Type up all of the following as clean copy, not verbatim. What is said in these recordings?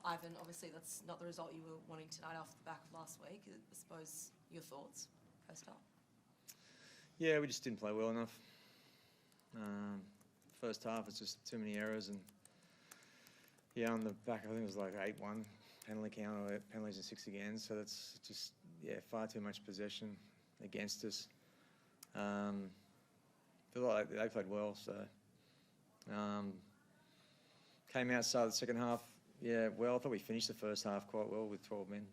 Ivan, obviously that's not the result you were wanting tonight off the back of last week. I suppose your thoughts post up? Yeah, we just didn't play well enough. First half, it's just too many errors, and yeah, on the back, I think it was like 8-1 penalty count or penalties and 6 again. So that's just far too much possession against us. Feel like they played well, so came out, started the second half. Yeah, well, I thought we finished the first half quite well with 12 men.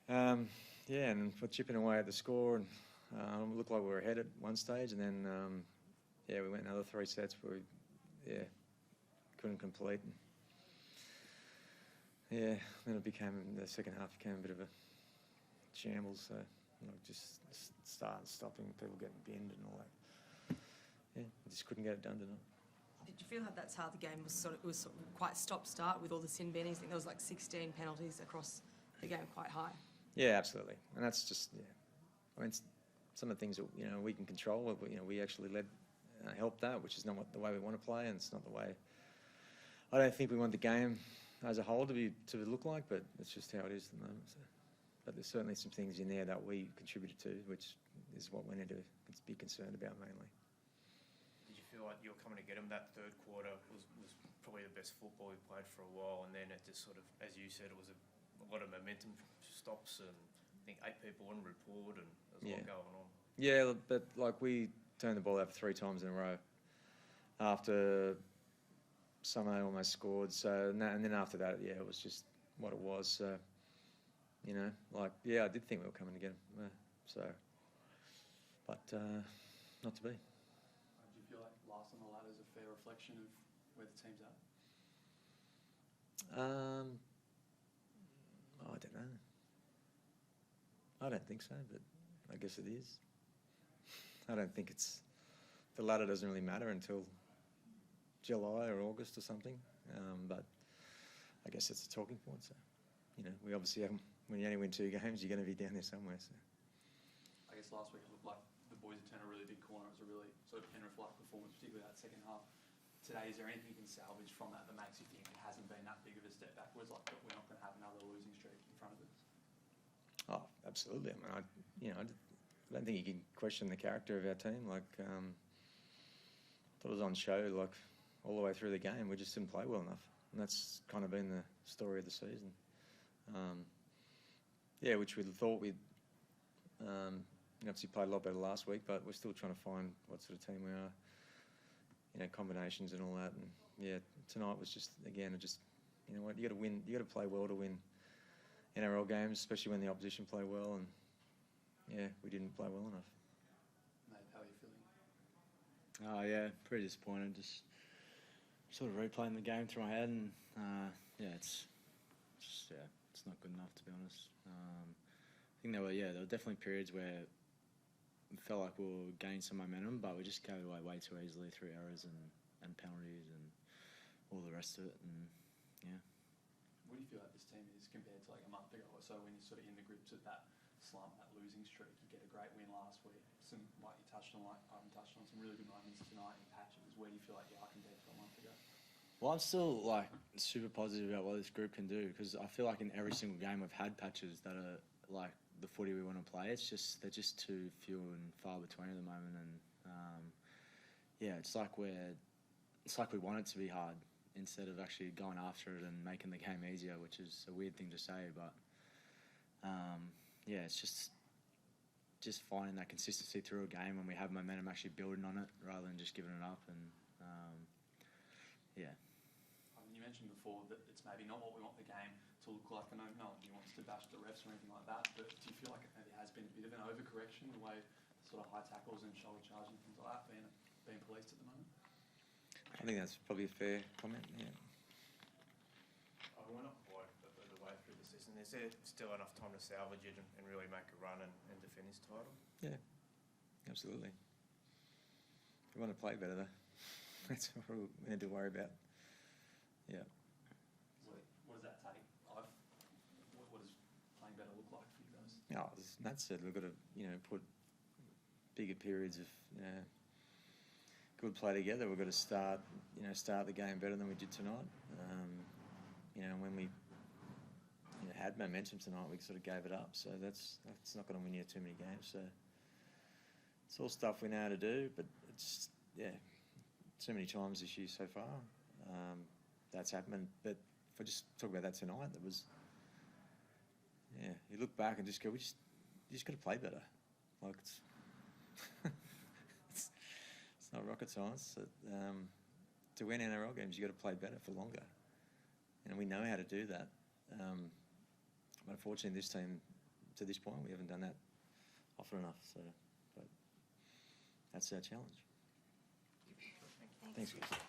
And we're chipping away at the score, and it looked like we were ahead at one stage, and then we went another 3 sets where we couldn't complete. And then the second half became a bit of a shambles. So just stopping people getting binned and all that. Yeah, we just couldn't get it done tonight. Did you feel like that's how the game was quite stop-start with all the sin bannings? I think there was like 16 penalties across the game, quite high. Yeah, absolutely, and that's just I mean, some of the things that we can control. We actually helped that, which is not the way we want to play, and it's not the way. I don't think we want the game as a whole to look like, but it's just how it is at the moment. So. But there's certainly some things in there that we contributed to, which is what we need to be concerned about mainly. Did you feel like you were coming to get them? That third quarter was probably the best football we played for a while, and then it just sort of, as you said, it was a lot of momentum stops, and I think 8 people on report, and there's a lot going on. Yeah, but like we turned the ball over 3 times in a row after Summer almost scored. So and then after that, it was just what it was. So I did think we were coming to get him. But not to be. Do you feel like last on the ladder is a fair reflection of where the team's at? I don't know. I don't think so, but I guess it is. I don't think the ladder doesn't really matter until July or August or something. But I guess it's a talking point. So, we obviously haven't. When you only win 2 games, you're going to be down there somewhere. So. I guess last week it looked like the boys had turned a really big corner. It was a really sort of Penrith-like performance, particularly that second half. Today, is there anything you can salvage from that makes you think it hasn't been that big of a step backwards, like that we're not going to have another losing streak in front of us? Oh, absolutely. I mean, I don't think you can question the character of our team. Like, I thought it was on show, like, all the way through the game. We just didn't play well enough. And that's kind of been the story of the season. Which we thought we'd obviously played a lot better last week, but we're still trying to find what sort of team we are. Combinations and all that. And tonight was just, again, you got to win. You got to play well to win NRL games, especially when the opposition play well. And we didn't play well enough. Mate, how are you feeling? Pretty disappointed. Just sort of replaying the game through my head, and it's not good enough, to be honest. I think there were definitely periods where it felt like we were gaining some momentum, but we just gave it away way too easily through errors and penalties and all the rest of it. And what do you feel like this team is compared to like a month ago or so, when you're sort of in the grips of that slump, that losing streak? You get a great win last week. Some, like you touched on, like Ivan touched on, some really good moments tonight in patches. Where do you feel like you are compared to a month ago? Well, I'm still super positive about what this group can do, because I feel like in every single game we've had patches that are like the footy we want to play. They're just too few and far between at the moment, and it's like we want it to be hard instead of actually going after it and making the game easier, which is a weird thing to say, but it's just finding that consistency through a game when we have momentum, actually building on it rather than just giving it up. And You mentioned before that it's maybe not what we want the game to look like. I know no one wants to bash the refs or anything like that, but do you feel like it maybe has been a bit of an overcorrection, the way sort of high tackles and shoulder charges and things like that being policed at the moment? I think that's probably a fair comment. Yeah. We're not quite the way through the season. Is there still enough time to salvage it and really make a run and defend this title? Yeah, absolutely. We want to play better though. That's what we need to worry about. Yeah. What does that take? What does playing better look like for you guys? As Matt said, we've got to put bigger periods of good play together. We've got to start the game better than we did tonight. When we had momentum tonight, we sort of gave it up. So that's not going to win you too many games. So it's all stuff we know how to do, but it's too many times this year so far. That's happened. But if I just talk about that tonight, you look back and just go, you just got to play better. Like it's not rocket science. To win NRL games, you got to play better for longer, and we know how to do that. But unfortunately, this team, to this point, we haven't done that often enough. So, but that's our challenge. Thanks, guys.